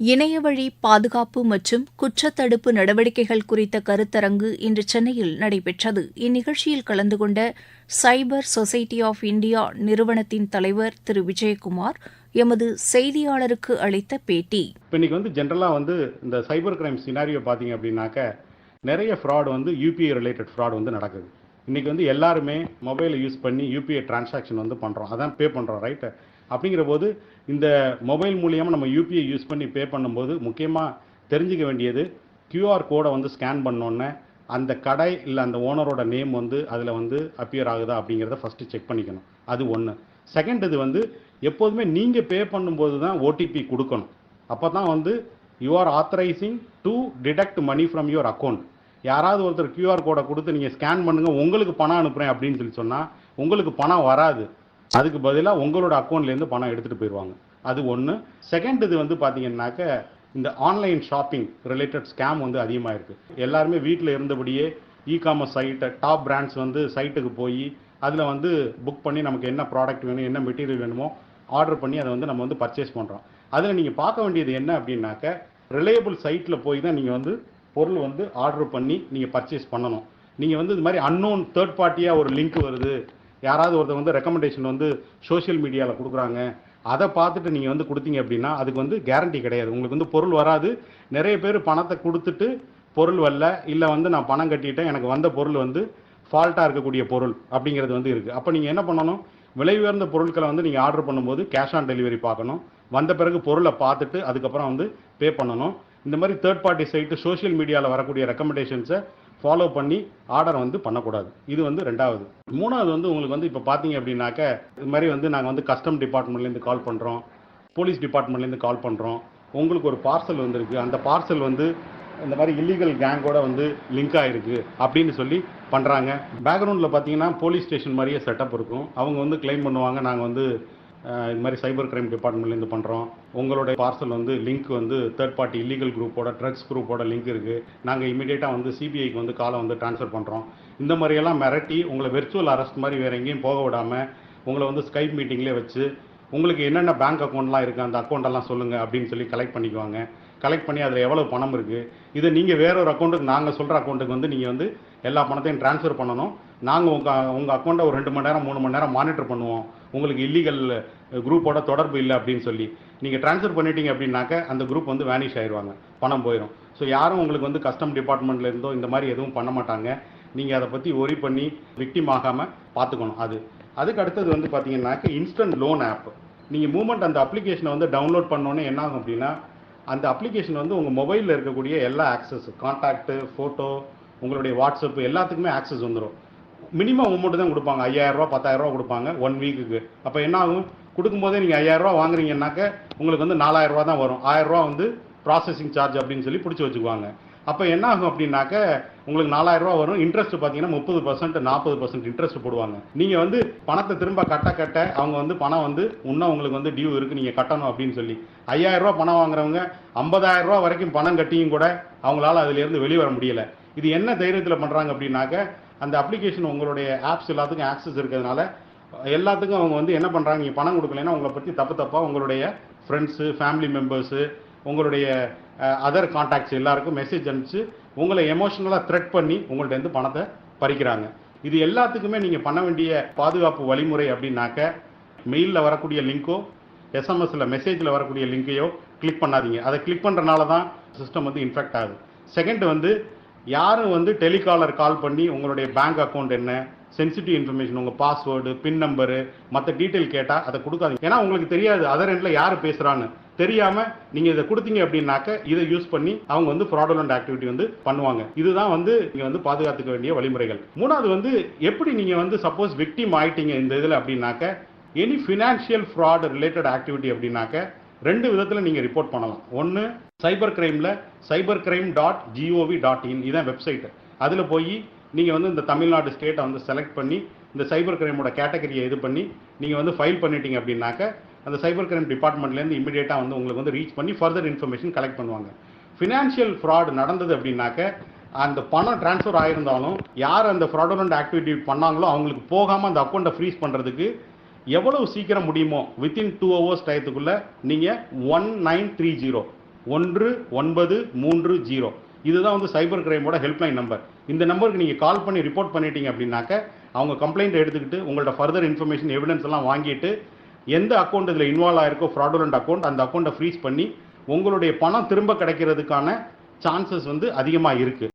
இணையவழி பாதுகாப்பு மற்றும் குற்றத்தடுப்பு நடவடிக்கைகள் குறித்த கருத்தரங்கு இன்று சென்னையில் நடைபெற்றது. இந்நிகழ்ச்சியில் கலந்து கொண்ட சைபர் சொசைட்டி ஆஃப் இந்தியா நிறுவனத்தின் தலைவர் திரு விஜயகுமார் எமது செய்தியாளருக்கு அளித்த பேட்டி. இன்னைக்கு ஜென்ரலாக இந்த சைபர் கிரைம் சினாரியோ பார்த்தீங்க அப்படின்னாக்க நிறைய ஃப்ராட் யூபிஐ ரிலேட்டட் ஃப்ராட் நடக்குது. இன்னைக்கு எல்லாருமே மொபைலை யூஸ் பண்ணி யூபிஐ டிரான்சாக்ஷன் பண்ணுறோம், அதான் பே பண்ணுறோம், ரைட்டு? அப்படிங்கிற போது இந்த மொபைல் மூலியமாக நம்ம யூபிஐ யூஸ் பண்ணி பே பண்ணும்போது முக்கியமாக தெரிஞ்சுக்க வேண்டியது, கியூஆர் கோடை ஸ்கேன் பண்ணோன்னே அந்த கடை இல்லை அந்த ஓனரோட நேம் அதில் அப்பியர் ஆகுதா அப்படிங்கிறத ஃபஸ்ட்டு செக் பண்ணிக்கணும். அது ஒன்று. செகண்ட், இது எப்போதுமே நீங்கள் பே பண்ணும்போது தான் ஓடிபி கொடுக்கணும். அப்போ தான் you are authorising to deduct money from your account. யாராவது ஒருத்தர் கியூஆர் கோடை கொடுத்து நீங்கள் ஸ்கேன் பண்ணுங்கள், உங்களுக்கு பணம் அனுப்புகிறேன் அப்படின்னு சொன்னால் உங்களுக்கு பணம் வராது. அதுக்கு பதிலாக உங்களோட அக்கௌண்ட்லேருந்து பணம் எடுத்துகிட்டு போயிடுவாங்க. அது ஒன்று. செகண்ட், இது பார்த்தீங்கன்னாக்க இந்த ஆன்லைன் ஷாப்பிங் ரிலேட்டட் ஸ்கேம் அதிகமாக இருக்குது. எல்லாருமே வீட்டில் இருந்தபடியே இ-காமர்ஸ் சைட்டை டாப் பிராண்ட்ஸ் சைட்டுக்கு போய் அதில் புக் பண்ணி நமக்கு என்ன ப்ராடக்ட் வேணும், என்ன மெட்டீரியல் வேணுமோ ஆர்டர் பண்ணி அதை நம்ம பர்ச்சேஸ் பண்ணுறோம். அதில் நீங்கள் பார்க்க வேண்டியது என்ன அப்படின்னாக்க, ரிலையபிள் சைட்டில் போய் தான் நீங்கள் பொருள் ஆர்டர் பண்ணி நீங்கள் பர்ச்சேஸ் பண்ணணும். நீங்கள் இது மாதிரி அன்னோன் தேர்ட் பார்ட்டியாக ஒரு லிங்க் வருது, யாராவது ஒருத்தர் ரெக்கமெண்டேஷன் சோஷியல் மீடியாவில் கொடுக்குறாங்க, அதை பார்த்துட்டு நீங்கள் கொடுத்தீங்க அப்படின்னா அதுக்கு கேரண்டி கிடையாது. உங்களுக்கு பொருள் வராது. நிறைய பேர் பணத்தை கொடுத்துட்டு பொருள் வரல, இல்லை நான் பணம் கட்டிட்டேன், எனக்கு வந்த பொருள் ஃபால்ட்டாக இருக்கக்கூடிய பொருள் அப்படிங்கிறது இருக்குது. அப்போ நீங்கள் என்ன பண்ணணும், விலை உயர்ந்த பொருட்களை நீங்கள் ஆர்டர் பண்ணும்போது கேஷ் ஆன் டெலிவரி பார்க்கணும். வந்த பிறகு பொருளை பார்த்துட்டு அதுக்கப்புறம் பே பண்ணணும். இந்த மாதிரி தேர்ட் பார்ட்டி சைட்டு சோஷியல் மீடியாவில் வரக்கூடிய ரெக்கமெண்டேஷன்ஸை ஃபாலோ பண்ணி ஆர்டர் பண்ணக்கூடாது. இது ரெண்டாவது. மூணாவது உங்களுக்கு இப்போ பார்த்தீங்க அப்படின்னாக்க, இது மாதிரி நாங்கள் கஸ்டம் டிபார்ட்மெண்ட்லேருந்து கால் பண்ணுறோம், போலீஸ் டிபார்ட்மெண்ட்லேருந்து கால் பண்ணுறோம், உங்களுக்கு ஒரு பார்சல் வந்திருக்கு, அந்த பார்சல் இந்த மாதிரி இல்லீகல் கேங்கோட லிங்க் ஆகிருக்கு அப்படின்னு சொல்லி பண்ணுறாங்க. பேக்ரவுண்டில் பார்த்தீங்கன்னா போலீஸ் ஸ்டேஷன் மாதிரியே செட்டப் இருக்கும். அவங்க கிளைம் பண்ணுவாங்க, நாங்கள் இது மாதிரி சைபர் கிரைம் டிபார்ட்மெண்ட்லேருந்து பண்ணுறோம், உங்களோட parcel link third party illegal குரூப்போட ட்ரக்ஸ் குரூப்போட லிங்க் இருக்குது, நாங்கள் இமீடியட்டாக சிபிஐக்கு காலை ட்ரான்ஸ்ஃபர் பண்ணுறோம். இந்த மாதிரியெல்லாம் மிரட்டி உங்களை வெர்ச்சுவல் அரெஸ்ட் மாதிரி வேறு எங்கேயும் போக விடாமல் உங்களை ஸ்கைப் மீட்டிங்லேயே வச்சு உங்களுக்கு என்னென்ன பேங்க் அக்கௌண்ட்லாம் இருக்குது அந்த அக்கௌண்ட்டெல்லாம் சொல்லுங்கள் அப்படின்னு சொல்லி கலெக்ட் பண்ணிக்குவாங்க. கலெக்ட் பண்ணி அதில் எவ்வளோ பணம் இருக்குது, இதை நீங்கள் வேற ஒரு அக்கௌண்ட்டுக்கு, நாங்கள் சொல்கிற அக்கௌண்ட்டுக்கு நீங்கள் எல்லா பணத்தையும் ட்ரான்ஸ்ஃபர் பண்ணணும். நாங்கள் உங்கள் அக்கௌண்ட்டை ஒரு 2 மணி நேரம் 3 மணி நேரம் மானிட்டர் பண்ணுவோம், உங்களுக்கு இல்லீகல் குரூப்போட தொடர்பு இல்லை அப்படின்னு சொல்லி. நீங்கள் ட்ரான்ஸ்ஃபர் பண்ணிட்டீங்க அப்படின்னாக்க அந்த குரூப் வேனிஷ் ஆயிடுவாங்க, பணம் போயிடும். ஸோ யாரும் உங்களுக்கு கஸ்டம் டிபார்ட்மெண்ட்லேருந்தோ இந்த மாதிரி எதுவும் பண்ண மாட்டாங்க. நீங்கள் அதை பற்றி ஒரி பண்ணி விக்டிம் ஆகாமல் பார்த்துக்கணும். அதுக்கு அடுத்தது பார்த்தீங்கன்னாக்க இன்ஸ்டன்ட் லோன் ஆப். நீங்கள் மூமெண்ட் அந்த அப்ளிகேஷனை டவுன்லோட் பண்ணோன்னே என்ன ஆகும் அப்படின்னா, அந்த அப்ளிகேஷன் உங்கள் மொபைலில் இருக்கக்கூடிய எல்லா ஆக்சஸ், கான்டாக்ட்டு, ஃபோட்டோ, உங்களுடைய வாட்ஸ்அப் எல்லாத்துக்குமே ஆக்சஸ் வந்துடும். மினிமம் அமௌண்ட் தான் கொடுப்பாங்க, 5000 ரூபா 10,000 ரூபா கொடுப்பாங்க 1 வீக்குக்கு. அப்போ என்ன ஆகும், கொடுக்கும்போதே நீங்கள் 5000 ரூபா வாங்குறீங்கன்னாக்க உங்களுக்கு 4000 ரூபா தான் வரும். 1000 ரூபா ப்ராசஸிங் சார்ஜ் அப்படின்னு சொல்லி பிடிச்சி வச்சுக்குவாங்க. அப்போ என்ன ஆகும் அப்படின்னாக்க உங்களுக்கு 4000 ரூபா வரும். இன்ட்ரெஸ்ட் பார்த்தீங்கன்னா 30% 40% இன்ட்ரெஸ்ட் போடுவாங்க. நீங்கள் பணத்தை திரும்ப கட்ட அவங்க பணம் இன்னும் உங்களுக்கு டியூ இருக்குது, நீங்கள் கட்டணும் அப்படின்னு சொல்லி 5000 ரூபா பணம் வாங்குறவங்க 50,000 ரூபா வரைக்கும் பணம் கட்டியும் கூட அவங்களால அதிலேருந்து வெளியே வர முடியலை. இது என்ன தைரியத்தில் பண்ணுறாங்க அப்படின்னாக்க, அந்த அப்ளிகேஷன் உங்களுடைய ஆப்ஸ் எல்லாத்துக்கும் ஆக்சஸ் இருக்கிறதுனால எல்லாத்துக்கும் அவங்க என்ன பண்ணுறாங்க, நீங்கள் பணம் கொடுக்கலைன்னா உங்களை பற்றி தப்பாக உங்களுடைய ஃப்ரெண்ட்ஸு, ஃபேமிலி மெம்பர்ஸு, உங்களுடைய அதர் கான்டாக்ட்ஸ் எல்லாருக்கும் மெசேஜ் அனுப்பிச்சு உங்களை எமோஷனலாக த்ரெட் பண்ணி உங்கள்கிட்ட பணத்தை பறிக்கிறாங்க. இது எல்லாத்துக்குமே நீங்கள் பண்ண வேண்டிய பாதுகாப்பு வழிமுறை அப்படின்னாக்க, மெயிலில் வரக்கூடிய லிங்கோ எஸ்எம்எஸில் மெசேஜில் வரக்கூடிய லிங்கையோ கிளிக் பண்ணாதீங்க. அதை கிளிக் பண்ணுறனால தான் சிஸ்டம் இன்ஃபெக்ட் ஆகுது. செகண்ட், யாரும் டெலிகாலர் கால் பண்ணி உங்களுடைய பேங்க் அக்கௌண்ட் என்ன, சென்சிட்டிவ் இன்ஃபர்மேஷன், உங்கள் பாஸ்வேர்டு, பின் நம்பரு, மற்ற டீட்டெயில் கேட்டால் அதை கொடுக்காதீங்க. ஏன்னா உங்களுக்கு தெரியாது அதர் எண்டில் யார் பேசுகிறான்னு. தெரியாமல் நீங்கள் இதை கொடுத்தீங்க அப்படின்னாக்க இதை யூஸ் பண்ணி அவங்க ஃப்ராடுலண்ட் ஆக்டிவிட்டி பண்ணுவாங்க. இதுதான் நீங்கள் பாதுகாத்துக்க வேண்டிய வழிமுறைகள். மூணாவது எப்படி நீங்கள் சப்போஸ் விக்டிம் ஆயிட்டீங்க இந்த இதில் அப்படின்னாக்க, any financial fraud related activity அப்படின்னாக்க 2 விதத்தில் நீங்கள் ரிப்போர்ட் பண்ணலாம். ஒன்று, சைபர் கிரைமில் cybercrime.gov.in இதான் வெப்சைட். அதில் போய் நீங்கள் இந்த தமிழ்நாடு ஸ்டேட்டை செலக்ட் பண்ணி இந்த சைபர் கிரைமோட கேட்டகரியை இது பண்ணி நீங்கள் ஃபைல் பண்ணிட்டீங்க அப்படின்னாக்க அந்த சைபர் கிரைம் டிபார்ட்மெண்ட்லேருந்து இமீடியட்டாக உங்களுக்கு ரீச் பண்ணி ஃபர்தர் இன்ஃபர்மேஷன் கலெக்ட் பண்ணுவாங்க. ஃபினான்ஷியல் ஃப்ராட் நடந்தது அப்படின்னாக்க, அந்த பணம் டிரான்ஸ்ஃபர் ஆகியிருந்தாலும் யார் அந்த ஃப்ராடுலண்ட் ஆக்டிவிட்டி பண்ணாங்களோ அவங்களுக்கு போகாமல் அந்த அக்கௌண்ட்டை ஃப்ரீஸ் பண்ணுறதுக்கு எவ்வளவு சீக்கிரம் முடியுமோ வித்தின் 2 hours டயத்துக்குள்ளே நீங்கள் 1930 1930. இதுதான் வந்து சைபர் கிரைமோட ஹெல்ப்லைன் நம்பர். இந்த நம்பருக்கு நீங்கள் கால் பண்ணி ரிப்போர்ட் பண்ணிட்டீங்க அப்படின்னாக்க அவங்க கம்ப்ளைண்ட் எடுத்துக்கிட்டு உங்களோட ஃபர்தர் இன்ஃபர்மேஷன் எவிடன்ஸ் எல்லாம் வாங்கிட்டு எந்த அக்கௌண்ட் இதில் இன்வால்வ் ஆயிருக்கோ ஃப்ராடுலண்ட் அக்கௌண்ட், அந்த அக்கௌண்ட்டை ஃப்ரீஸ் பண்ணி உங்களுடைய பணம் திரும்ப கிடைக்கிறதுக்கான சான்சஸ் வந்து அதிகமாக இருக்கு.